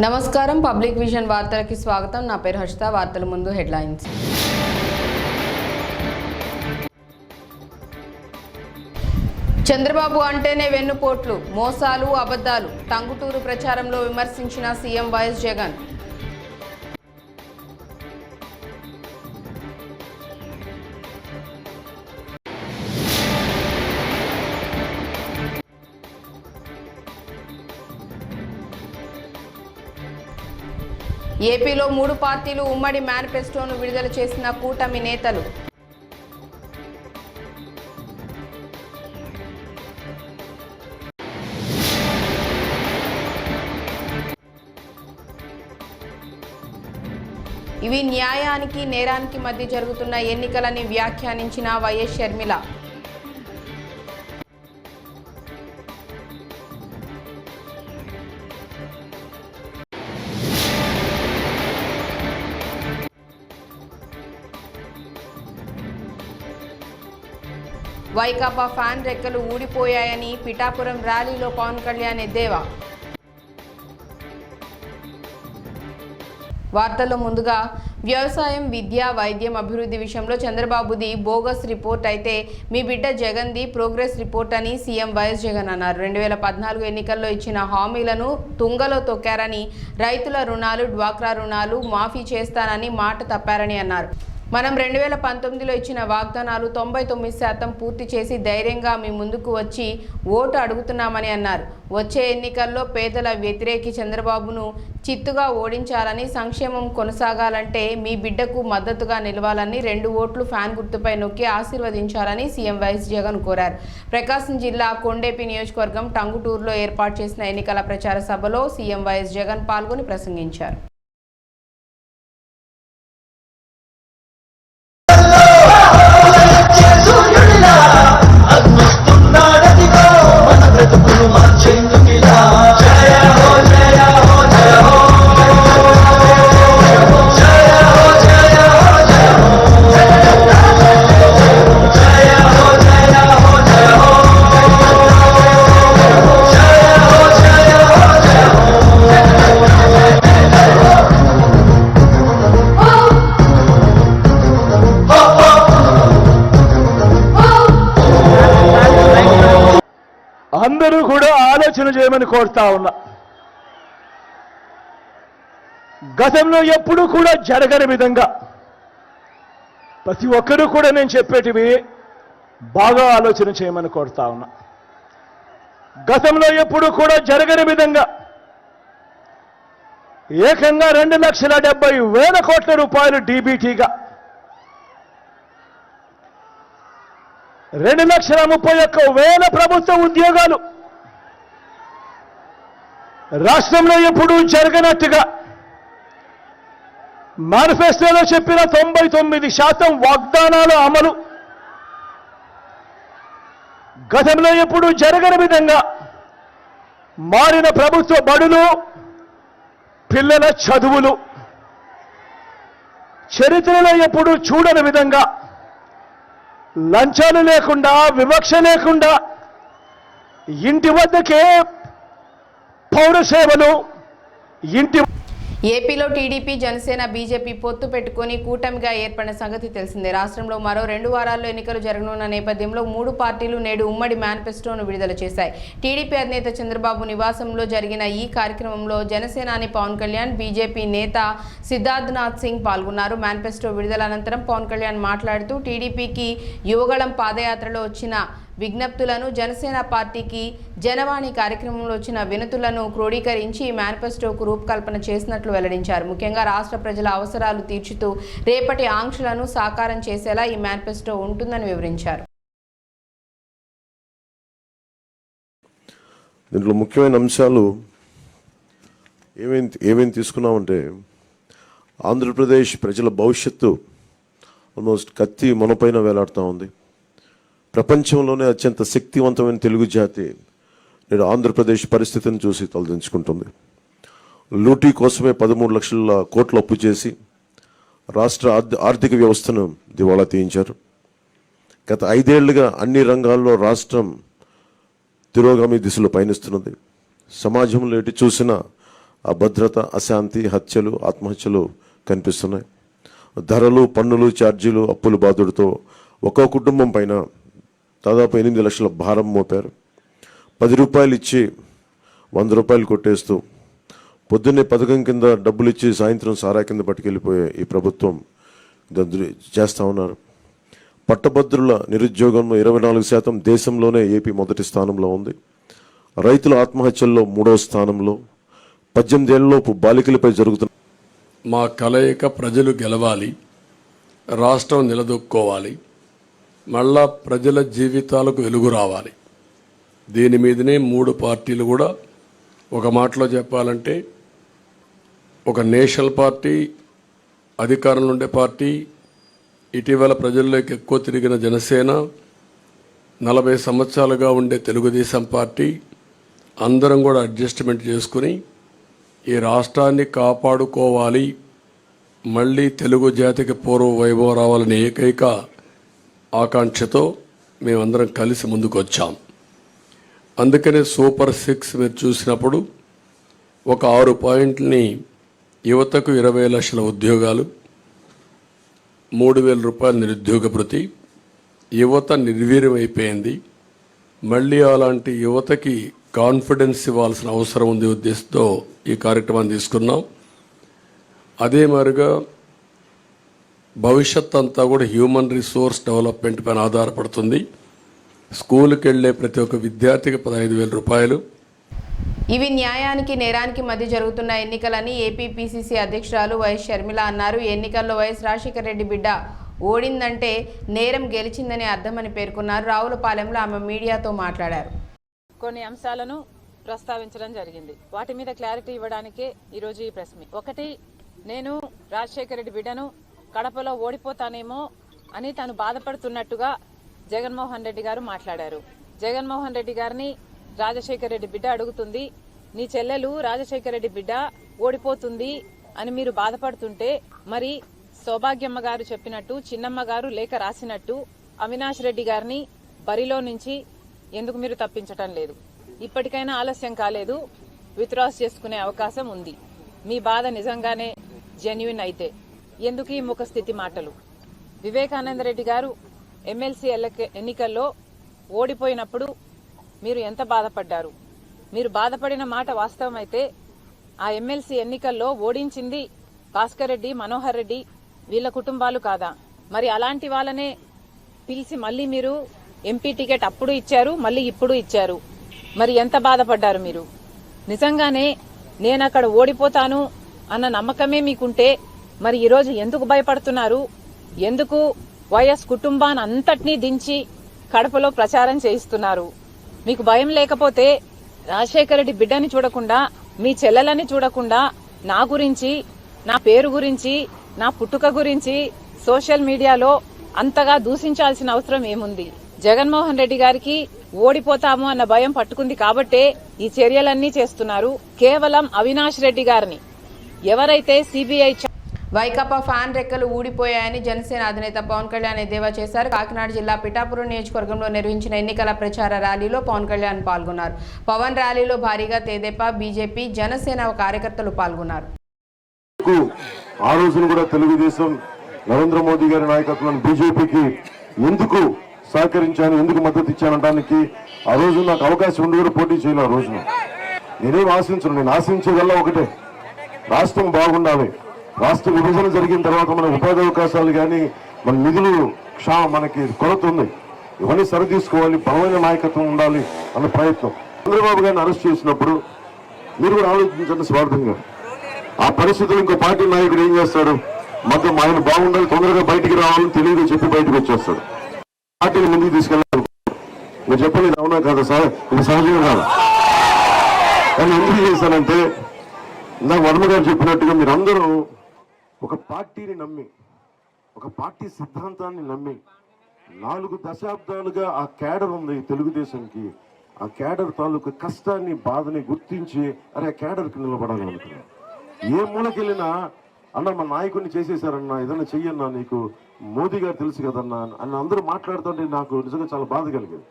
నమస్కారం public vision వార్తలకి స్వాగతం. నా పేరు హర్షిత. వార్తల ముందు హెడ్లైన్స్. చంద్రబాబు అంటేనే వెన్నుపోట్లు, మోసాలు, అబద్ధాలు. టంగుటూరు ప్రచారంలో విమర్శించిన సీఎం వైఎస్ జగన్. ఏపీలో 3 పార్టీలు ఉమ్మడి మేనిఫెస్టోను విడుదల చేసిన కూటమి నేతలు. ఇవి న్యాయానికి నేరానికి మధ్య జరుగుతున్న ఎన్నికలని వ్యాఖ్యానించిన వైఎస్ షర్మిల. వైకాపా ఫ్యాన్ రెక్కలు ఊడిపోయాయని పిఠాపురం ర్యాలీలో పవన్ కళ్యాణ్ ఎద్దేవా. వార్తల్లో ముందుగా వ్యవసాయం, విద్య, వైద్యం, అభివృద్ధి విషయంలో చంద్రబాబుది బోగస్ రిపోర్ట్ అయితే మీ బిడ్డ జగన్ది ప్రోగ్రెస్ రిపోర్ట్ అని సీఎం వైఎస్ జగన్ అన్నారు. 2014 ఎన్నికల్లో ఇచ్చిన హామీలను తుంగలో తొక్కారని, రైతుల రుణాలు, డ్వాక్రా రుణాలు మాఫీ చేస్తానని మాట తప్పారని అన్నారు. మనం 2019లో ఇచ్చిన వాగ్దానాలు 99% పూర్తి చేసి ధైర్యంగా మీ ముందుకు వచ్చి ఓటు అడుగుతున్నామని అన్నారు. వచ్చే ఎన్నికల్లో పేదల వ్యతిరేకి చంద్రబాబును చిత్తుగా ఓడించాలని, సంక్షేమం కొనసాగాలంటే మీ బిడ్డకు మద్దతుగా నిలవాలని 2 ఓట్లు ఫ్యాన్ గుర్తుపై నొక్కి ఆశీర్వదించాలని సీఎం వైఎస్ జగన్ కోరారు. ప్రకాశం జిల్లా కొండేపి నియోజకవర్గం టంగుటూరులో ఏర్పాటు చేసిన ఎన్నికల ప్రచార సభలో సీఎం వైఎస్ జగన్ పాల్గొని ప్రసంగించారు. అందరూ కూడా ఆలోచన చేయమని కోరుతా ఉన్నా. గతంలో ఎప్పుడూ కూడా జరగని విధంగా ప్రతి ఒక్కరూ కూడా నేను చెప్పేటివి బాగా ఆలోచన చేయమని కోరుతా ఉన్నా. గతంలో ఎప్పుడూ కూడా జరగని విధంగా ఏకంగా 2,70,000 కోట్ల రూపాయలు డీబీటీగా 2,31,000 ప్రభుత్వ ఉద్యోగాలు రాష్ట్రంలో ఎప్పుడూ జరగనట్టుగా మేనిఫెస్టోలో చెప్పిన 99% వాగ్దానాల అమలు, గతంలో ఎప్పుడూ జరగని విధంగా మారిన ప్రభుత్వ బడులు, పిల్లల చదువులు, చరిత్రలో ఎప్పుడూ చూడని విధంగా లంచాలు లేకుండా, వివక్ష లేకుండా ఇంటి వద్దకే పౌర సేవలు, ఇంటి ఏపీలో టీడీపీ, జనసేన, బీజేపీ పొత్తు పెట్టుకుని కూటమిగా ఏర్పడిన సంగతి తెలిసిందే. రాష్ట్రంలో మరో 2 వారాల్లో ఎన్నికలు జరగనున్న నేపథ్యంలో 3 పార్టీలు నేడు ఉమ్మడి మేనిఫెస్టోను విడుదల చేశాయి. టీడీపీ అధినేత చంద్రబాబు నివాసంలో జరిగిన ఈ కార్యక్రమంలో జనసేనాని పవన్ కళ్యాణ్, బీజేపీ నేత సిద్ధార్థనాథ్ సింగ్ పాల్గొన్నారు. మేనిఫెస్టో విడుదల అనంతరం పవన్ కళ్యాణ్ మాట్లాడుతూ టీడీపీకి యువగళం పాదయాత్రలో వచ్చిన విజ్ఞప్తులను, జనసేన పార్టీకి జనవాణి కార్యక్రమంలో వచ్చిన వినతులను క్రోడీకరించి మేనిఫెస్టోకు రూపకల్పన చేసినట్లు వెల్లడించారు. ముఖ్యంగా రాష్ట్ర ప్రజల అవసరాలు తీర్చుతూ రేపటి ఆంక్షలను సాకారం చేసేలా ఈ మేనిఫెస్టో ఉంటుందని వివరించారు. దీంట్లో ముఖ్యమైన అంశాలు ఏమేమి తీసుకున్నామంటే, ఆంధ్రప్రదేశ్ ప్రజల భవిష్యత్తు ఆల్మోస్ట్ కత్తి మొనపైన వేలాడుతూ ఉంది. ప్రపంచంలోనే అత్యంత శక్తివంతమైన తెలుగు జాతి నేడు ఆంధ్రప్రదేశ్ పరిస్థితిని చూసి తలదించుకుంటుంది. లూటీ కోసమే 13 లక్షల కోట్లు అప్పు చేసి రాష్ట్ర ఆర్థిక వ్యవస్థను దివాళా తీయించారు. గత 5 ఏళ్లుగా అన్ని రంగాల్లో రాష్ట్రం తిరోగామి దిశలో పయనిస్తున్నది. సమాజంలో ఎటు చూసినా అభద్రత, అశాంతి, హత్యలు, ఆత్మహత్యలు కనిపిస్తున్నాయి. ధరలు, పన్నులు, ఛార్జీలు, అప్పుల బాధుడితో ఒక్కో కుటుంబం పైన దాదాపు 8 లక్షల భారం మోపారు. 10 రూపాయలు ఇచ్చి 100 రూపాయలు కొట్టేస్తూ పొద్దున్నే పథకం కింద డబ్బులు ఇచ్చి సాయంత్రం సారా కింద పట్టుకెళ్ళిపోయే ఈ ప్రభుత్వం చేస్తూ ఉన్నారు. పట్టభద్రుల నిరుద్యోగంలో 24%, దేశంలోనే ఏపీ మొదటి స్థానంలో ఉంది. రైతుల ఆత్మహత్యల్లో 3వ స్థానంలో. 18 ఏళ్లలోపు బాలికలపై జరుగుతున్న మా కలయిక ప్రజలు గెలవాలి, రాష్ట్రం నిలదొక్కోవాలి, మళ్ళా ప్రజల జీవితాలకు వెలుగు రావాలి. దీని మీదనే 3 పార్టీలు కూడా ఒక మాటలో చెప్పాలంటే ఒక నేషనల్ పార్టీ, అధికారంలో ఉండే పార్టీ, ఇటీవల ప్రజల్లోకి ఎక్కువ తిరిగిన జనసేన, 40 సంవత్సరాలుగా ఉండే తెలుగుదేశం పార్టీ అందరం కూడా అడ్జస్ట్మెంట్ చేసుకుని ఈ రాష్ట్రాన్ని కాపాడుకోవాలి, మళ్ళీ తెలుగు జాతికి పూర్వ వైభవం రావాలనే ఏకైక ఆకాంక్షతో మేమందరం కలిసి ముందుకు వచ్చాం. అందుకనే సూపర్ 6 మీరు చూసినప్పుడు ఒక 6 పాయింట్లని యువతకు 20 లక్షల ఉద్యోగాలు, 3,000 రూపాయల నిరుద్యోగ భృతి. యువత నిర్వీర్యం అయిపోయింది. మళ్ళీ అలాంటి యువతకి కాన్ఫిడెన్స్ ఇవ్వాల్సిన అవసరం ఉంది ఉద్దేశంతో ఈ కార్యక్రమాన్ని తీసుకున్నాం. అదే మాదిరిగా భవిష్యత్ అంతా కూడా హ్యూమన్ రిసోర్స్ డెవలప్మెంట్ పైన ఆధారపడుతుంది. స్కూల్కి వెళ్ళే ప్రతి ఒక్క విద్యార్థికి 15,000 రూపాయలు. ఇవి న్యాయానికి నేరానికి మధ్య జరుగుతున్న ఎన్నికలని ఏపీ పిసిసి అధ్యక్షురాలు వైఎస్ షర్మిల అన్నారు. ఎన్నికల్లో వైఎస్ రాజశేఖర రెడ్డి బిడ్డ ఓడిందంటే నేరం గెలిచిందని అర్థమని పేర్కొన్నారు. రావులపాలెంలో ఆమె మీడియాతో మాట్లాడారు. కొన్ని అంశాలను ప్రస్తావించడం జరిగింది. వాటి మీద క్లారిటీ ఇవ్వడానికే ఈరోజు ఈ ప్రెస్ మీట్. ఒకటి, నేను రాజశేఖర రెడ్డి బిడ్డను కడపలో ఓడిపోతానేమో అని తాను బాధపడుతున్నట్టుగా జగన్మోహన్ రెడ్డి గారు మాట్లాడారు. జగన్మోహన్ రెడ్డి గారిని రాజశేఖర రెడ్డి బిడ్డ అడుగుతుంది, నీ చెల్లెలు రాజశేఖర రెడ్డి బిడ్డ ఓడిపోతుంది అని మీరు బాధపడుతుంటే మరి సౌభాగ్యమ్మ గారు చెప్పినట్టు, చిన్నమ్మ గారు లేఖ రాసినట్టు అవినాష్ రెడ్డి గారిని బరిలో నుంచి ఎందుకు మీరు తప్పించటం లేదు? ఇప్పటికైనా ఆలస్యం కాలేదు, విత్డ్రాస్ చేసుకునే అవకాశం ఉంది. మీ బాధ నిజంగానే జెన్యున్ అయితే ఎందుకు ఈ ముఖ స్థితి మాటలు? వివేకానంద రెడ్డి గారు ఎమ్మెల్సీ ఎన్నికల్లో ఓడిపోయినప్పుడు మీరు ఎంత బాధపడ్డారు? మీరు బాధపడిన మాట వాస్తవమైతే ఆ ఎమ్మెల్సీ ఎన్నికల్లో ఓడించింది భాస్కర్ రెడ్డి, మనోహర్ రెడ్డి వీళ్ళ కుటుంబాలు కాదా? మరి అలాంటి వాళ్ళనే పిలిచి మళ్ళీ మీరు ఎంపీ టికెట్ అప్పుడు ఇచ్చారు, మళ్ళీ ఇప్పుడు ఇచ్చారు. మరి ఎంత బాధపడ్డారు మీరు? నిజంగానే నేను అక్కడ ఓడిపోతాను అన్న నమ్మకమే మీకుంటే మరి ఈరోజు ఎందుకు భయపడుతున్నారు? ఎందుకు వైఎస్ కుటుంబాన్ని అంతటినీ దించి కడపలో ప్రచారం చేయిస్తున్నారు? మీకు భయం లేకపోతే రాజశేఖర రెడ్డి బిడ్డని చూడకుండా, మీ చెల్లెలని చూడకుండా నా గురించి, నా పేరు గురించి, నా పుట్టుక గురించి సోషల్ మీడియాలో అంతగా దూషించాల్సిన అవసరం ఏముంది? జగన్మోహన్ రెడ్డి గారికి ఓడిపోతాము అన్న భయం పట్టుకుంది కాబట్టే ఈ చర్యలన్నీ చేస్తున్నారు. కేవలం అవినాష్ రెడ్డి గారిని ఎవరైతే సిబిఐ వైకాపా ఫ్యాన్ రెక్కలు ఊడిపోయాయని జనసేన అధినేత పవన్ కళ్యాణ్ ఎద్దేవా చేశారు. కాకినాడ జిల్లా పిఠాపురం నియోజకవర్గంలో నిర్వహించిన ఎన్నికల ప్రచార ర్యాలీలో పవన్ కళ్యాణ్ పాల్గొన్నారు. పవన్ ర్యాలీలో భారీగా తెదేపా, బీజేపీ, జనసేన కార్యకర్తలు పాల్గొన్నారు. ఆ రోజున కూడా తెలుగుదేశం నరేంద్ర మోదీ గారి నాయకత్వంలో బీజేపీకి ఎందుకు సహకరించాను, ఎందుకు మద్దతు ఇచ్చానడానికి ఆ రోజు నాకు అవకాశం ఉండి కూడా పోటీ చేయను. ఆ రోజున నేనేం ఆశించను. నేను ఆశించేదల్లా ఒకటే, రాష్ట్రం బాగుండాలి. రాష్ట్ర విభజన జరిగిన తర్వాత మన ఉపాధి అవకాశాలు కానీ మన నిధులు మనకి కొరత ఉంది. ఇవన్నీ సరితీసుకోవాలి, బలమైన నాయకత్వం ఉండాలి అన్న ప్రయత్నం. చంద్రబాబు గారిని అరెస్ట్ చేసినప్పుడు మీరు కూడా ఆలోచించండి స్వార్థంగా. ఆ పరిస్థితులు ఇంకో పార్టీ నాయకుడు ఏం చేస్తాడు? మొత్తం ఆయన బాగుండాలి, తొందరగా బయటికి రావాలని తెలియదు చెప్పి బయటకు వచ్చేస్తాడు. పార్టీని ముందుకు తీసుకెళ్ళాలి. నేను చెప్పండి, ఇది అవునా కాదా సార్? ఇది సహజంగా కాదు. కానీ ఎందుకు చేశానంటే ఇందాక వర్మ గారు చెప్పినట్టుగా మీరందరూ ఒక పార్టీని నమ్మి, ఒక పార్టీ సిద్ధాంతాన్ని నమ్మి 4 దశాబ్దాలుగా ఆ క్యాడర్ ఉంది తెలుగుదేశంకి. ఆ క్యాడర్ తాలూకు కష్టాన్ని, బాధని గుర్తించి అరే ఆ క్యాడర్కి నిలబడాలి అనుకున్నాను. ఏ మూలకెళ్ళినా అన్న మా నాయకుడిని చేసేసారన్నా, ఏదన్నా చెయ్యన్నా, నీకు మోదీ గారు తెలుసు కదన్నా అని అందరూ మాట్లాడుతుంటే నాకు నిజంగా చాలా బాధ కలిగేది.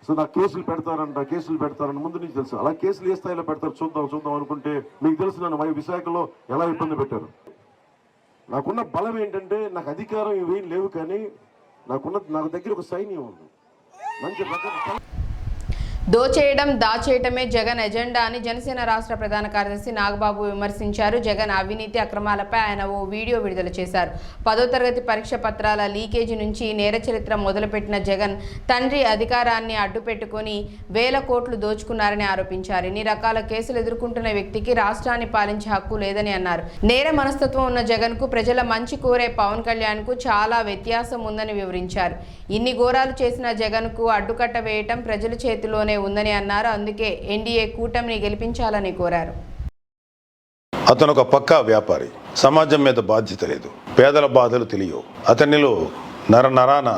సో నాకు కేసులు పెడతారని ముందు నుంచి తెలుసు. అలా కేసులు ఏ స్థాయిలో పెడతారు చూద్దాం అనుకుంటే మీకు తెలుసు నన్ను విశాఖలో ఎలా ఇబ్బంది పెట్టారు. నాకున్న బలం ఏంటంటే నాకు అధికారం ఇవేం లేవు, కానీ నాకు దగ్గర ఒక సైన్యం ఉంది. మంచి రకం దోచేయడం దాచేయటమే జగన్ ఎజెండా అని జనసేన రాష్ట్ర ప్రధాన కార్యదర్శి నాగబాబు విమర్శించారు. జగన్ అవినీతి అక్రమాలపై ఆయన ఓ వీడియో విడుదల చేశారు. 10వ తరగతి పరీక్ష పత్రాల లీకేజీ నుంచి నేర చరిత్ర మొదలుపెట్టిన జగన్ తండ్రి అధికారాన్ని అడ్డుపెట్టుకుని వేల కోట్లు దోచుకున్నారని ఆరోపించారు. ఇన్ని రకాల కేసులు ఎదుర్కొంటున్న వ్యక్తికి రాష్ట్రాన్ని పాలించే హక్కు లేదని అన్నారు. నేర మనస్తత్వం ఉన్న జగన్ కు ప్రజల మంచి కోరే పవన్ కళ్యాణ్ కు చాలా వ్యత్యాసం ఉందని వివరించారు. ఇన్ని ఘోరాలు చేసిన జగన్ కు అడ్డుకట్ట వేయటం ప్రజల చేతిలోనే ఉందని అన్నారు. అందుకే ఎన్డీఏ కూటమిని గెలిపించాలని కోరారు. అతను ఒక పక్కా వ్యాపారి, సమాజం మీద బాధ్యత లేదు, పేదల బాధలు తెలియవు. అతనిలో నరనరాన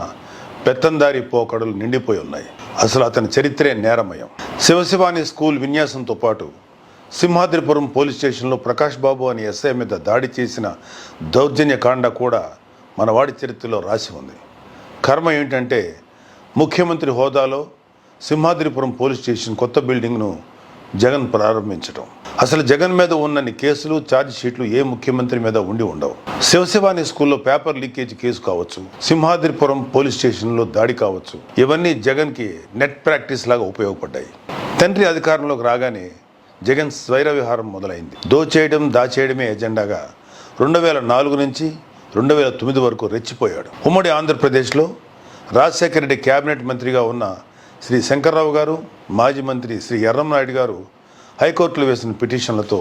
పెత్తందారి పోకడలు నిండిపోయి ఉన్నాయి. అసలు అతని చరిత్రే నేరమయం. శివశివాని స్కూల్ విన్యాసంతో పాటు సింహాద్రిపురం పోలీస్ స్టేషన్లో ప్రకాష్ బాబు అనే ఎస్ఐ మీద దాడి చేసిన దౌర్జన్యకాండ కూడా మన వాడి చరిత్రలో రాసి ఉంది. కర్మ ఏంటంటే ముఖ్యమంత్రి హోదాలో సింహాద్రిపురం పోలీస్ స్టేషన్ కొత్త బిల్డింగ్ను జగన్ ప్రారంభించడం. అసలు జగన్ మీద ఉన్నన్ని కేసులు, ఛార్జ్ షీట్లు ఏ ముఖ్యమంత్రి మీద ఉండి ఉండవు. శివశివాని స్కూల్లో పేపర్ లీకేజ్ కేసు కావచ్చు, సింహాద్రిపురం పోలీస్ స్టేషన్లో దాడి కావచ్చు, ఇవన్నీ జగన్కి నెట్ ప్రాక్టీస్ లాగా ఉపయోగపడ్డాయి. తండ్రి అధికారంలోకి రాగానే జగన్ స్వైర విహారం మొదలైంది. దోచేయడం దాచేయడమే ఎజెండాగా 2004 నుంచి 2009 వరకు రెచ్చిపోయాడు. ఉమ్మడి ఆంధ్రప్రదేశ్లో రాజశేఖర రెడ్డి కేబినెట్ మంత్రిగా ఉన్న శ్రీ శంకర్రావు గారు, మాజీ మంత్రి శ్రీ ఎర్రంనాయుడు గారు హైకోర్టులో వేసిన పిటిషన్లతో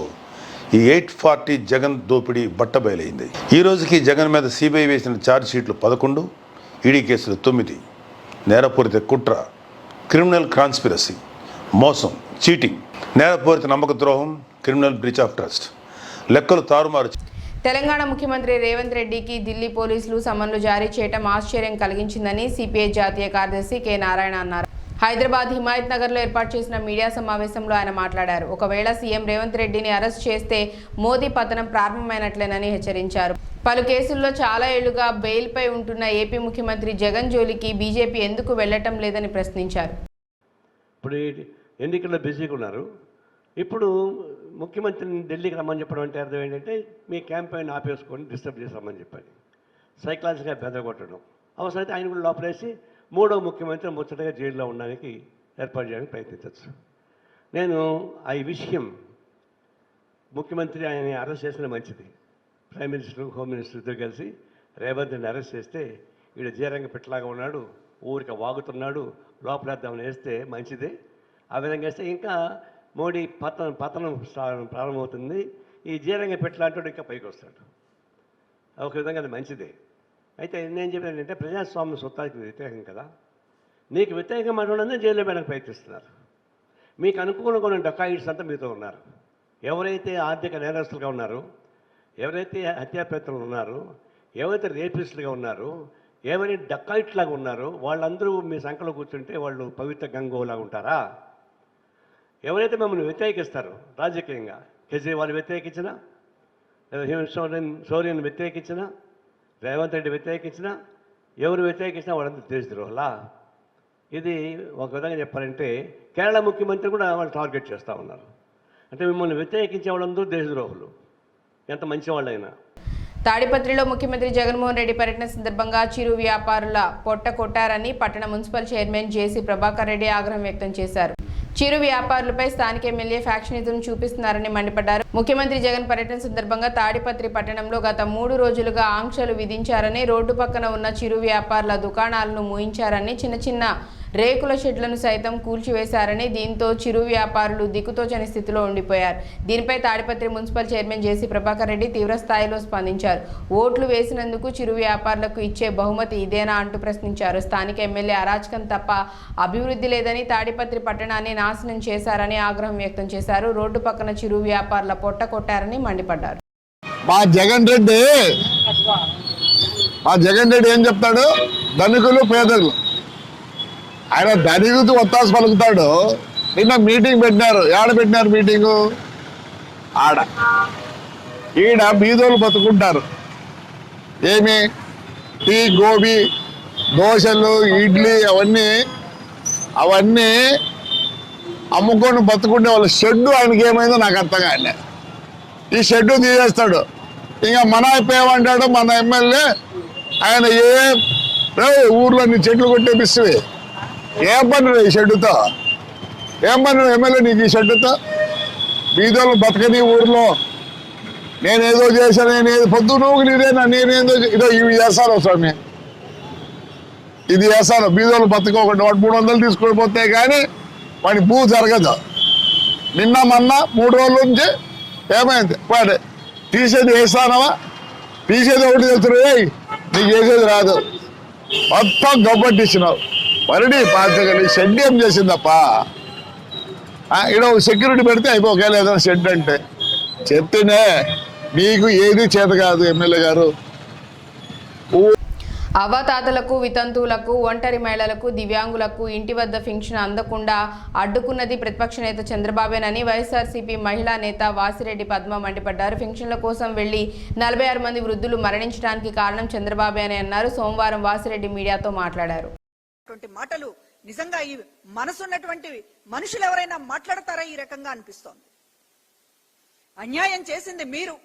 ఈ 840 జగన్ దోపిడీ బట్టబయలైంది. ఈ రోజుకి జగన్ మీద సిబిఐ వేసిన ఛార్జ్ షీట్లు 11, ఈడీ కేసులు 9. నేరపూరిత కుట్ర, క్రిమినల్ కాన్స్పిరసీ, మోసం, చీటింగ్, నేరపూరిత నమ్మక ద్రోహం, క్రిమినల్ బ్రీచ్ ఆఫ్ ట్రస్ట్, లెక్కలు తారుమారు. తెలంగాణ ముఖ్యమంత్రి రేవంత్ రెడ్డికి ఢిల్లీ పోలీసులు సమన్లు జారీ చేయడం ఆశ్చర్యం కలిగించిందని సిపిఐ జాతీయ కార్యదర్శి కె నారాయణ అన్నారు. హైదరాబాద్ హిమాయత్ నగర్లో ఏర్పాటు చేసిన మీడియా సమావేశంలో ఆయన మాట్లాడారు. ఒకవేళ సీఎం రేవంత్ రెడ్డిని అరెస్ట్ చేస్తే మోదీ పతనం ప్రారంభమైనట్లేనని హెచ్చరించారు. పలు కేసుల్లో చాలా ఏళ్లుగా బెయిల్పై ఉంటున్న ఏపీ ముఖ్యమంత్రి జగన్ జోలికి బీజేపీ ఎందుకు వెళ్లటం లేదని ప్రశ్నించారు. ఇప్పుడు ఎన్నికల్లో బిజీగా ఉన్నారు. ఇప్పుడు ముఖ్యమంత్రిని ఢిల్లీకి రమ్మని చెప్పడం అంటే అర్థం ఏంటంటే మీ క్యాంపెయిన్ ఆపేసుకొని డిస్టర్బ్ చేసి రమ్మని చెప్పాలి. సైకలాజికల్గా బెదరగొట్టడం. అవసరమైతే ఆయన కూడా లోపలేసి 3వ ముఖ్యమంత్రి ముచ్చటగా జైల్లో ఉండడానికి ఏర్పాటు చేయడానికి ప్రయత్నించవచ్చు. నేను ఈ విషయం ముఖ్యమంత్రి ఆయన అరెస్ట్ చేసిన మంచిది. ప్రైమ్ మినిస్టర్, హోమ్ మినిస్టర్ ఇద్దరు కలిసి రేవంత్ని అరెస్ట్ చేస్తే వీడు జీరంగ పెట్టలాగా ఉన్నాడు, ఊరికి వాగుతున్నాడు, లోపలేద్దామని వేస్తే మంచిదే. ఆ విధంగా వేస్తే ఇంకా మోడీ పతనం ప్రారంభమవుతుంది. ఈ జీరంగ పెట్టలాంటి ఇంకా పైకి వస్తాడు. ఒక విధంగా అది మంచిదే. అయితే నేను చెప్పేది ఏంటంటే ప్రజాస్వామ్య సొత్తానికి వ్యతిరేకం కదా. నీకు వ్యతిరేకం మాట్లాడడం జైల్లో పెట్టడానికి ప్రయత్నిస్తున్నారు. మీకు అనుకూలంగా ఉన్న డకాయిట్స్ అంతా మీతో ఉన్నారు. ఎవరైతే ఆర్థిక నేరస్తులుగా ఉన్నారో, ఎవరైతే హత్యాప్రయత్నాలు ఉన్నారో, ఎవరైతే రేపిస్టులుగా ఉన్నారో, ఎవరైతే డకాయిట్లాగా ఉన్నారో వాళ్ళందరూ మీ సంఖ్యలో కూర్చుంటే వాళ్ళు పవిత్ర గంగోలాగా ఉంటారా? ఎవరైతే మమ్మల్ని వ్యతిరేకిస్తారో రాజకీయంగా, కేజ్రీవాల్ వ్యతిరేకించినా, సోరెన్ వ్యతిరేకించినా, రేవంత్ రెడ్డి వ్యతిరేకించినా, ఎవరు వ్యతిరేకించినా వాళ్ళంతా దేశద్రోహులా? ఇది ఒక విధంగా చెప్పాలంటే కేరళ ముఖ్యమంత్రి కూడా వాళ్ళు టార్గెట్ చేస్తూ ఉన్నారు. అంటే మిమ్మల్ని వ్యతిరేకించే వాళ్ళందరూ దేశద్రోహులు, ఎంత మంచివాళ్ళైనా. తాడిపత్రిలో ముఖ్యమంత్రి జగన్మోహన్ రెడ్డి పర్యటన సందర్భంగా చిరు వ్యాపారుల పొట్ట కొట్టారని పట్టణ మున్సిపల్ చైర్మన్ జేసీ ప్రభాకర్ రెడ్డి ఆగ్రహం వ్యక్తం చేశారు. చిరు వ్యాపారులపై స్థానిక ఎమ్మెల్యే ఫ్యాక్షనిజం చూపిస్తున్నారని మండిపడ్డారు. ముఖ్యమంత్రి జగన్ పర్యటన సందర్భంగా తాడిపత్రి పట్టణంలో గత 3 రోజులుగా ఆంక్షలు విధించారని, రోడ్డు పక్కన ఉన్న చిరు వ్యాపారుల దుకాణాలను మూయించారని, చిన్న చిన్న రేకుల షెడ్లను సైతం కూల్చివేశారని, దీంతో చిరు వ్యాపారులు దిక్కుతోచని స్థితిలో ఉండిపోయారు. దీనిపై తాడిపత్రి మున్సిపల్ చైర్మన్ జేసీ ప్రభాకర్ రెడ్డి తీవ్ర స్థాయిలో స్పందించారు. ఓట్లు వేసినందుకు చిరు వ్యాపారులకు ఇచ్చే బహుమతి ఇదేనా అంటూ ప్రశ్నించారు. స్థానిక ఎమ్మెల్యే అరాచకం తప్ప అభివృద్ధి లేదని, తాడిపత్రి పట్టణాన్ని నాశనం చేశారని ఆగ్రహం వ్యక్తం చేశారు. రోడ్డు పక్కన చిరు వ్యాపారుల పొట్ట కొట్టారని మండిపడ్డారు. మా జగన్ రెడ్డి ఏం చెప్తాడు? ధనికులు పేదలు, ఆయన ధనికులతో ఒత్తాసు పలుకుతాడు. నిన్న మీటింగ్ పెట్టినారు. ఏడ పెట్టినారు మీటింగు? ఆడ. ఈడ బీదోళ్ళు బతుకుంటారు. ఏమి టీ, గోబీ, దోశలు, ఇడ్లీ అవన్నీ అవన్నీ అమ్ముకొని బతుకుంటే వాళ్ళ షెడ్డు ఆయనకి ఏమైందో నాకు అర్థం కాలే. ఈ షెడ్డు తీసేస్తాడు. ఇంకా మన అయిపోయామంటాడు మన ఎమ్మెల్యే. ఆయన ఊర్లో నీ చెట్లు కొట్టేపిస్తుంది. ఏం పని ఈ షెడ్డుతో? ఏం పని ఎమ్మెల్యే నీకు ఈ షెడ్డుతో? బీదోళ్ళు బతకని ఊర్లో నేనేదో చేశాను, నేనేదో పొద్దు నువ్వు నీదేనా, నేనేదో ఇదో ఇవి చేస్తాను స్వామి, ఇది చేస్తాను. బీదోళ్ళు బతకోకుండా వాడు 300 తీసుకొని పోతే కానీ వాడి భూ జరగదు. నిన్న మొన్న 3 రోజుల నుంచి ఏమైంది? వాడు తీసేది వేస్తానవా? తీసేది ఒకటి తెలుసు, నీకు వేసేది రాదు. మొత్తం గబ్బట్టిచ్చినావు. మరడి పాతగలి షెడ్ ఏం చేసిందప్ప? ఇక్కడ సెక్యూరిటీ పెడితే అయిపోకేలేదు ఏదైనా షెడ్ అంటే. చెప్తేనే నీకు ఏది చేత కాదు ఎమ్మెల్యే గారు. అవ్వాతాతలకు, వితంతువులకు, ఒంటరి మహిళలకు, దివ్యాంగులకు ఇంటి వద్ద పింఛన్ అందకుండా అడ్డుకున్నది ప్రతిపక్ష నేత చంద్రబాబేనని వైఎస్ఆర్సీపీ మహిళా నేత వాసిరెడ్డి పద్మ మండిపడ్డారు. పింఛన్ల కోసం వెళ్లి 46 మంది వృద్ధులు మరణించడానికి కారణం చంద్రబాబే అని అన్నారు. సోమవారం వాసిరెడ్డి మీడియాతో మాట్లాడారు. మాటలు నిజంగా ఈ మనసున్నటువంటి మనుషులు ఎవరైనా మాట్లాడతారా ఈ రకంగా అనిపిస్తోంది. అన్యాయం చేసింది మీరు.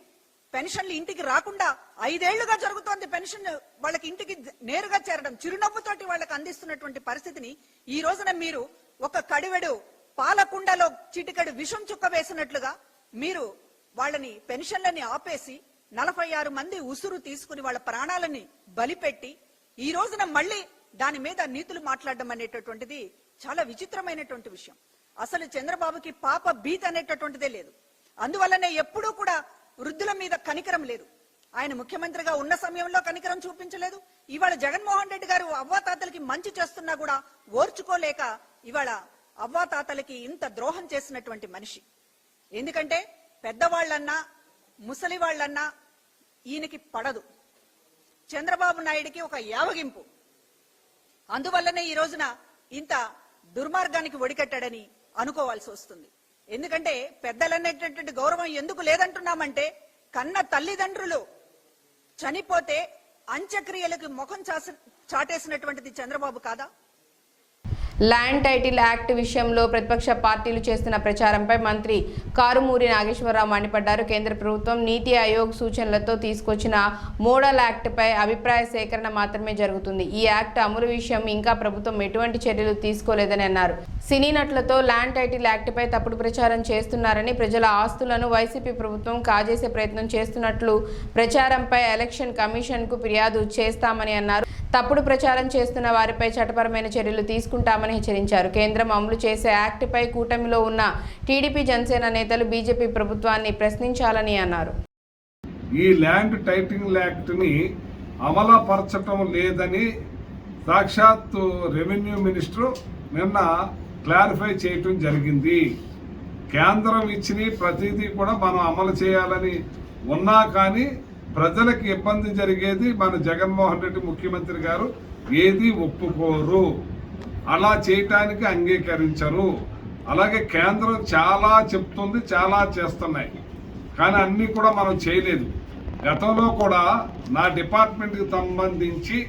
పెన్షన్లు ఇంటికి రాకుండా 5 ఏళ్లుగా జరుగుతోంది. పెన్షన్ వాళ్ళకి ఇంటికి నేరుగా చేరడం, చిరునవ్వుతోటి వాళ్ళకి అందిస్తున్నటువంటి పరిస్థితిని ఈ రోజున మీరు ఒక కడివెడు పాలకుండలో చిటికెడు విషం చుక్క వేసినట్లుగా మీరు వాళ్ళని పెన్షన్లని ఆపేసి 46 మంది ఉసురు తీసుకుని వాళ్ళ ప్రాణాలని బలిపెట్టి ఈ రోజున మళ్ళీ దాని మీద నీతులు మాట్లాడడం అనేటటువంటిది చాలా విచిత్రమైనటువంటి విషయం. అసలు చంద్రబాబుకి పాప భీతి అనేటటువంటిదే లేదు. అందువల్లనే ఎప్పుడూ కూడా వృద్ధుల మీద కనికరం లేదు. ఆయన ముఖ్యమంత్రిగా ఉన్న సమయంలో కనికరం చూపించలేదు. ఇవాళ జగన్మోహన్ రెడ్డి గారు అవ్వాతాతలకి మంచి చేస్తున్నా కూడా ఓర్చుకోలేక ఇవాళ అవ్వాతాతలకి ఇంత ద్రోహం చేసినటువంటి మనిషి. ఎందుకంటే పెద్దవాళ్ళన్నా ముసలి వాళ్ళన్నా ఈయనకి పడదు. చంద్రబాబు నాయుడికి ఒక యావగింపు. అందువల్లనే ఈ రోజున ఇంత దుర్మార్గానికి ఒడికట్టాడని అనుకోవాల్సి వస్తుంది. ఎందుకంటే పెద్దలనేటటువంటి గౌరవం ఎందుకు లేదంటున్నామంటే కన్న తల్లిదండ్రులు చనిపోతే అంత్యక్రియలకు ముఖం చాటేసినటువంటిది చంద్రబాబు కాదా? ల్యాండ్ టైటిల్ యాక్ట్ విషయంలో ప్రతిపక్ష పార్టీలు చేస్తున్న ప్రచారంపై మంత్రి కారుమూరి నాగేశ్వరరావు మండిపడ్డారు. కేంద్ర ప్రభుత్వం నీతి ఆయోగ్ సూచనలతో తీసుకొచ్చిన మోడల్ యాక్ట్పై అభిప్రాయ సేకరణ మాత్రమే జరుగుతుంది. ఈ యాక్ట్ అమలు విషయం ఇంకా ప్రభుత్వం ఎటువంటి చర్యలు తీసుకోలేదని అన్నారు. సినీ నటులతో ల్యాండ్ టైటిల్ యాక్ట్పై తప్పుడు ప్రచారం చేస్తున్నారని, ప్రజల ఆస్తులను వైసీపీ ప్రభుత్వం కాజేసే ప్రయత్నం చేస్తున్నట్లు ప్రచారంపై ఎలక్షన్ కమిషన్కు ఫిర్యాదు చేస్తామని అన్నారు. తప్పుడు ప్రచారం చేస్తున్న వారిపై చట్టపరమైన చర్యలు తీసుకుంటామని హెచ్చరించారు. కేంద్రం అమలు చేసే యాక్ట్పై కూటమిలో ఉన్న టీడీపీ, జనసేన నేతలు బీజేపీ ప్రభుత్వాన్ని ప్రశ్నించాలని అన్నారు. ఈ ల్యాండ్ టైటిల్ యాక్ట్ని అమలుపరచడం లేదని సాక్షాత్తు రెవెన్యూ మినిస్టర్ నిన్న క్లారిఫై చేయటం జరిగింది. కేంద్రం ఇచ్చిన ప్రతిదీ కూడా మనం అమలు చేయాలని ఉన్నా కానీ ప్రజలకు ఇబ్బంది జరిగేది మన జగన్మోహన్ రెడ్డి ముఖ్యమంత్రి గారు ఏది ఒప్పుకోరు, అలా చేయటానికి అంగీకరించరు. అలాగే కేంద్రం చాలా చెప్తుంది, చాలా చేస్తున్నాయి, కానీ అన్నీ కూడా మనం చేయలేదు. గతంలో కూడా నా డిపార్ట్మెంట్కి సంబంధించి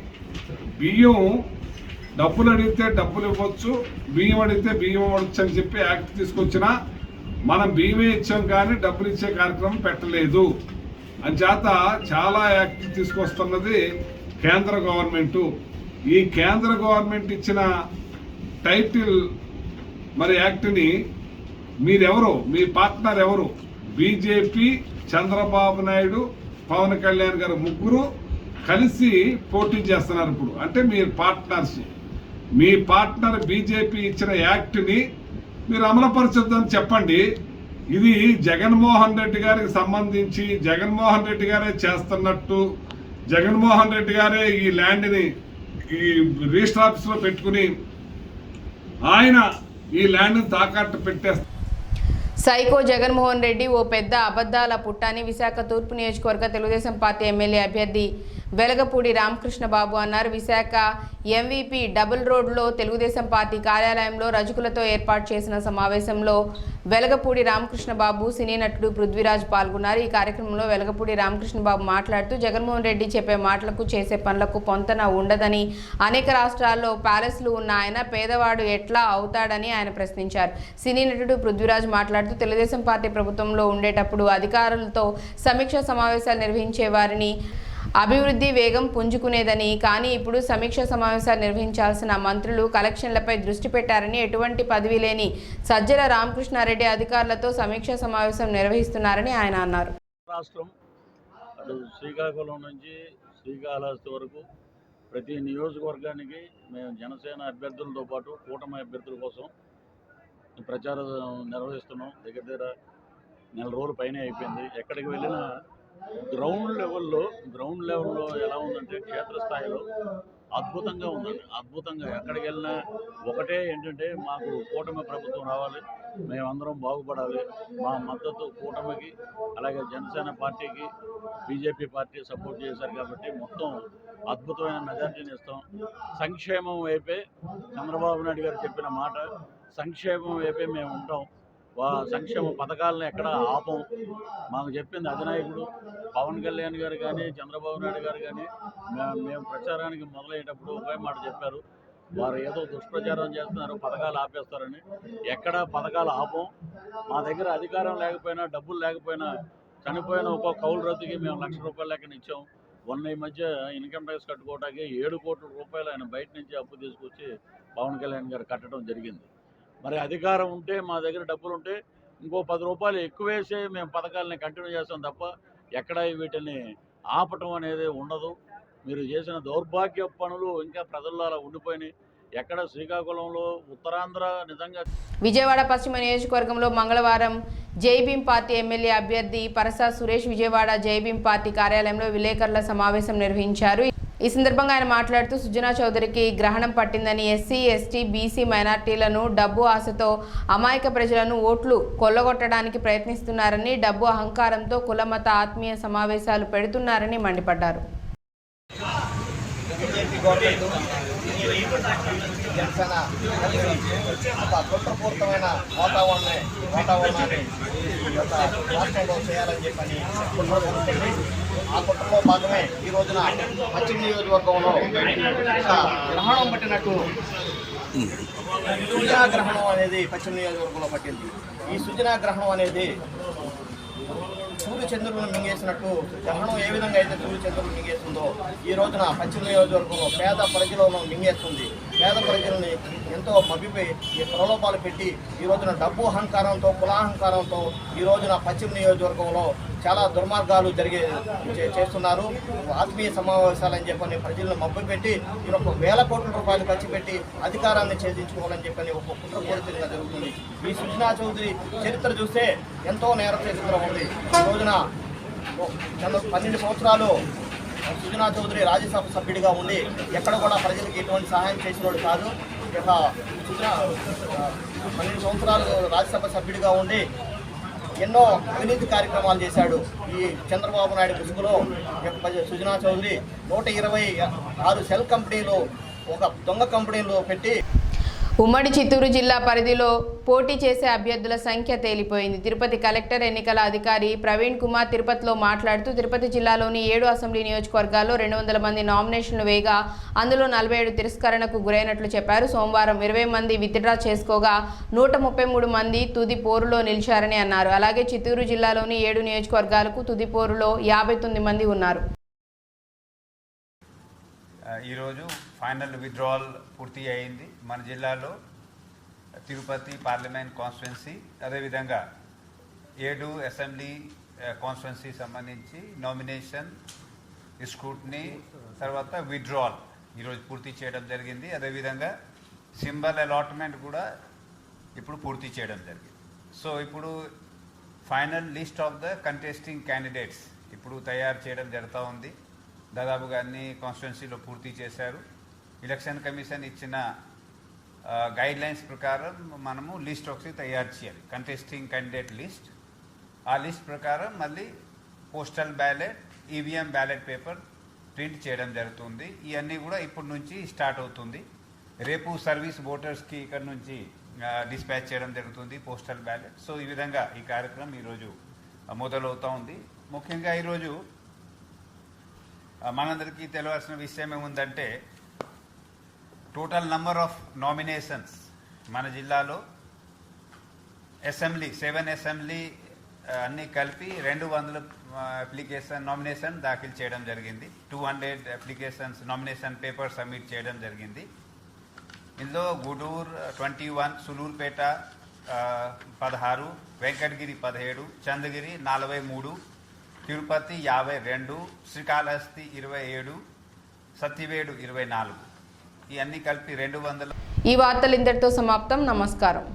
బియ్యం డబ్బులు అడిగితే డబ్బులు ఇవ్వచ్చు, బియ్యం అడిగితే బియ్యం ఇవ్వచ్చు అని చెప్పి యాక్ట్ తీసుకొచ్చినా మనం బియ్యమే ఇచ్చాం కానీ డబ్బులు ఇచ్చే కార్యక్రమం పెట్టలేదు. అంచేత చాలా యాక్ట్ తీసుకొస్తున్నది కేంద్ర గవర్నమెంటు. ఈ కేంద్ర గవర్నమెంట్ ఇచ్చిన టైటిల్ మరి యాక్ట్ని మీరెవరు, మీ పార్ట్నర్ ఎవరు? బీజేపీ, చంద్రబాబు నాయుడు, పవన్ కళ్యాణ్ గారు ముగ్గురు కలిసి పోటీ చేస్తున్నారు ఇప్పుడు. అంటే మీరు పార్ట్నర్స్. మీ పార్ట్నర్ బీజేపీ ఇచ్చిన యాక్ట్ని మీరు అమలుపరచొద్దని చెప్పండి. ఇది జగన్మోహన్ రెడ్డి గారికి సంబంధించి జగన్మోహన్ రెడ్డి గారే చేస్తున్నట్టు, జగన్మోహన్ రెడ్డి గారే ఈ ల్యాండ్ని ఈ రిజిస్టర్ ఆఫీస్లో పెట్టుకుని ఆయన ఈ ల్యాండ్ని తాకట్టు పెట్టేస్తారు. సైకో జగన్మోహన్ రెడ్డి ఓ పెద్ద అబద్ధాల పుట్టాని విశాఖ తూర్పు నియోజకవర్గ తెలుగుదేశం పార్టీ ఎమ్మెల్యే అభ్యర్థి వెలగపూడి రామకృష్ణ బాబు అన్నారు. విశాఖ ఎంవీపీ డబుల్ రోడ్లో తెలుగుదేశం పార్టీ కార్యాలయంలో రజకులతో ఏర్పాటు చేసిన సమావేశంలో వెలగపూడి రామకృష్ణ బాబు, సినీ నటుడు పృథ్వీరాజ్ పాల్గొన్నారు. ఈ కార్యక్రమంలో వెలగపూడి రామకృష్ణ బాబు మాట్లాడుతూ జగన్మోహన్ రెడ్డి చెప్పే మాటలకు చేసే పనులకు పొంతన ఉండదని, అనేక రాష్ట్రాల్లో ప్యాలెస్లు ఉన్న ఆయన పేదవాడు ఎట్లా అవుతాడని ఆయన ప్రశ్నించారు. సినీ నటుడు పృథ్వీరాజ్ మాట్లాడుతూ తెలుగుదేశం పార్టీ ప్రభుత్వంలో ఉండేటప్పుడు అధికారులతో సమీక్ష సమావేశాలు నిర్వహించేవారిని, అభివృద్ధి వేగం పుంజుకునేదని, కానీ ఇప్పుడు సమీక్ష సమావేశాలు నిర్వహించాల్సిన మంత్రులు కలెక్షన్లపై దృష్టి పెట్టారని, ఎటువంటి పదవి లేని సజ్జల రామకృష్ణారెడ్డి అధికారులతో సమీక్ష సమావేశం నిర్వహిస్తున్నారని ఆయన అన్నారు. రాష్ట్రం అటు శ్రీకాకుళం నుంచి శ్రీకాళహస్తి వరకు ప్రతి నియోజకవర్గానికి మేము జనసేన అభ్యర్థులతో పాటు కూటమి అభ్యర్థుల కోసం ప్రచారం నిర్వహిస్తున్నాం. దగ్గర నెల రోజుల పైనే అయిపోయింది. ఎక్కడికి వెళ్ళినా గ్రౌండ్ లెవెల్లో ఎలా ఉందంటే క్షేత్రస్థాయిలో అద్భుతంగా ఉందండి. అద్భుతంగా ఎక్కడికి వెళ్ళినా ఒకటే ఏంటంటే మాకు కూటమి ప్రభుత్వం రావాలి, మేమందరం బాగుపడాలి, మా మద్దతు కూటమికి అలాగే జనసేన పార్టీకి బీజేపీ పార్టీ సపోర్ట్ చేశారు కాబట్టి మొత్తం అద్భుతమైన మెజార్టీని ఇస్తాం. సంక్షేమం వైపే చంద్రబాబు నాయుడు గారు చెప్పిన మాట, సంక్షేమం వైపే మేము ఉంటాం. సంక్షేమ పథకాలను ఎక్కడ ఆపం. మాకు చెప్పింది అధినాయకుడు పవన్ కళ్యాణ్ గారు కానీ చంద్రబాబు నాయుడు గారు కానీ మేము ప్రచారానికి మొదలయ్యేటప్పుడు ఒకే మాట చెప్పారు, వారు ఏదో దుష్ప్రచారం చేస్తున్నారు, పథకాలు ఆపేస్తారని. ఎక్కడ పథకాలు ఆపం. మా దగ్గర అధికారం లేకపోయినా డబ్బులు లేకపోయినా చనిపోయిన ఒక్కొక్క కౌలు రద్దుకి మేము ₹1,00,000 లెక్కన ఇచ్చాం. ఈ మధ్య ఇన్కమ్ ట్యాక్స్ కట్టుకోవడానికి 7 కోట్ల రూపాయలు ఆయన బయట నుంచి అప్పు తీసుకొచ్చి పవన్ కళ్యాణ్ గారు కట్టడం జరిగింది. మరి అధికారం ఉంటే మా దగ్గర డబ్బులు ఉంటే ఇంకో ₹10 ఎక్కువేసే మేము పథకాలని కంటిన్యూ చేస్తాం తప్ప ఎక్కడ వీటిని ఆపటం అనేది ఉండదు. మీరు చేసిన దౌర్భాగ్య పనులు ఇంకా ప్రజల్లో అలా ఉండిపోయినాయి. ఎక్కడ శ్రీకాకుళంలో ఉత్తరాంధ్ర నిజంగా. విజయవాడ పశ్చిమ నియోజకవర్గంలో మంగళవారం జైభీం పార్టీ ఎమ్మెల్యే అభ్యర్థి పరసా సురేష్ విజయవాడ జైభీం పార్టీ కార్యాలయంలో విలేకరుల సమావేశం నిర్వహించారు. ఈ సందర్భంగా ఆయన మాట్లాడుతూ సుజనా చౌదరికి గ్రహణం పట్టిందని, ఎస్సీ, ఎస్టీ, బీసీ మైనార్టీలను డబ్బు ఆశతో అమాయక ప్రజలను ఓట్లు కొల్లగొట్టడానికి ప్రయత్నిస్తున్నారని, డబ్బు అహంకారంతో కులమత ఆత్మీయ సమావేశాలు పెడుతున్నారని మండిపడ్డారు. జనసేన ఒక కుట్రపూరితమైన వాతావరణాన్ని రాష్ట్రంలో చేయాలని చెప్పని కుట్ర జరుగుతుంది. ఆ కుట్రలో భాగమే ఈ రోజున పశ్చిమ నియోజకవర్గంలో ఒక గ్రహణం పట్టినట్టు సుజనా గ్రహణం అనేది పశ్చిమ నియోజకవర్గంలో పట్టింది. ఈ సుజనా గ్రహణం అనేది సూర్యచంద్రులను మింగేసినట్టు గ్రహణం ఏ విధంగా అయితే సూర్యచంద్రులను మింగేస్తుందో ఈ రోజున పశ్చిమ నియోజకవర్గంలో పేద ప్రజలను మింగేస్తుంది. పేద ప్రజల్ని ఎంతో మభ్యపోయి ఈ ప్రలోభాలు పెట్టి ఈ రోజున డబ్బు అహంకారంతో కులాహంకారంతో ఈ రోజున పశ్చిమ నియోజకవర్గంలో చాలా దుర్మార్గాలు చేస్తున్నారు. ఆత్మీయ సమావేశాలని చెప్పని ప్రజలను మభ్యపెట్టి ఒక ₹1,000 కోట్ల ఖర్చు పెట్టి అధికారాన్ని ఛేదించుకోవాలని చెప్పని ఒక కుట్రపూరితంగా జరుగుతుంది. ఈ సుజనా చౌదరి చరిత్ర చూస్తే ఎంతో నేర చరిత్ర ఉంది. ఈ రోజున 12 సంవత్సరాలు సుజనా చౌదరి రాజ్యసభ సభ్యుడిగా ఉండి ఎక్కడ కూడా ప్రజలకు ఎటువంటి సహాయం చేసినోడు కాదు. సుజనా 12 సంవత్సరాలు రాజ్యసభ సభ్యుడిగా ఉండి ఎన్నో అవినీతి కార్యక్రమాలు చేశాడు. ఈ చంద్రబాబు నాయుడు ముసుగులో సుజనా చౌదరి 126 సెల్ కంపెనీలు, ఒక దొంగ కంపెనీలు పెట్టి ఉమ్మడి చిత్తూరు జిల్లా పరిధిలో పోటీ చేసే అభ్యర్థుల సంఖ్య తేలిపోయింది. తిరుపతి కలెక్టర్ ఎన్నికల అధికారి ప్రవీణ్ కుమార్ తిరుపతిలో మాట్లాడుతూ తిరుపతి జిల్లాలోని 7 అసెంబ్లీ నియోజకవర్గాల్లో 200 మంది నామినేషన్లు వేయగా అందులో 47 తిరస్కరణకు గురైనట్లు చెప్పారు. సోమవారం 20 మంది విత్డ్రా చేసుకోగా 133 మంది తుది పోరులో నిలిచారని అన్నారు. అలాగే చిత్తూరు జిల్లాలోని 7 నియోజకవర్గాలకు తుది పోరులో 59 మంది ఉన్నారు. ఈరోజు ఫైనల్ విత్డ్రావల్ పూర్తి అయింది. మన జిల్లాలో తిరుపతి పార్లమెంట్ కాన్స్టిట్యున్సీ, అదేవిధంగా 7 అసెంబ్లీ కాన్స్టిట్యున్సీ సంబంధించి నామినేషన్, స్క్రూటినీ, తర్వాత విత్డ్రావల్ ఈరోజు పూర్తి చేయడం జరిగింది. అదేవిధంగా సింబల్ అలాట్మెంట్ కూడా ఇప్పుడు పూర్తి చేయడం జరిగింది. సో ఇప్పుడు final list of the contesting candidates ఇప్పుడు తయారు చేయడం జరుగుతూ ఉంది. దాదాపుగా అన్ని కాన్స్టిట్యున్సీలో పూర్తి చేశారు. ఎలక్షన్ కమిషన్ ఇచ్చిన గైడ్ లైన్స్ ప్రకారం మనము లిస్ట్ ఒకటి తయారు చేయాలి, కంటెస్టింగ్ క్యాండిడేట్ లిస్ట్. ఆ లిస్ట్ ప్రకారం మళ్ళీ postal ballot, EVM ballot paper print చేయడం జరుగుతుంది. ఇవన్నీ కూడా ఇప్పటి నుంచి స్టార్ట్ అవుతుంది. రేపు సర్వీస్ ఓటర్స్కి ఇక్కడ నుంచి డిస్పాచ్ చేయడం జరుగుతుంది పోస్టల్ బ్యాలెట్. సో ఈ విధంగా ఈ కార్యక్రమం ఈరోజు మొదలవుతూ ఉంది. ముఖ్యంగా ఈరోజు మనందరికీ తెలియాల్సిన విషయం ఏముందంటే టోటల్ నంబర్ ఆఫ్ నామినేషన్స్ మన జిల్లాలో అసెంబ్లీ 7 అసెంబ్లీ అన్నీ కలిపి 200 అప్లికేషన్ నామినేషన్ దాఖలు చేయడం జరిగింది. 200 అప్లికేషన్స్ నామినేషన్ పేపర్ సబ్మిట్ చేయడం జరిగింది. ఇందులో గూడూరు 21, సులూరుపేట 16, వెంకటగిరి 17, చంద్రగిరి 43, తిరుపతి 52, శ్రీకాళహస్తి 27, సత్యవేడు 24, ఇవన్నీ కలిపి 200. ఈ వార్తలు ఇంతటితో సమాప్తం. నమస్కారం.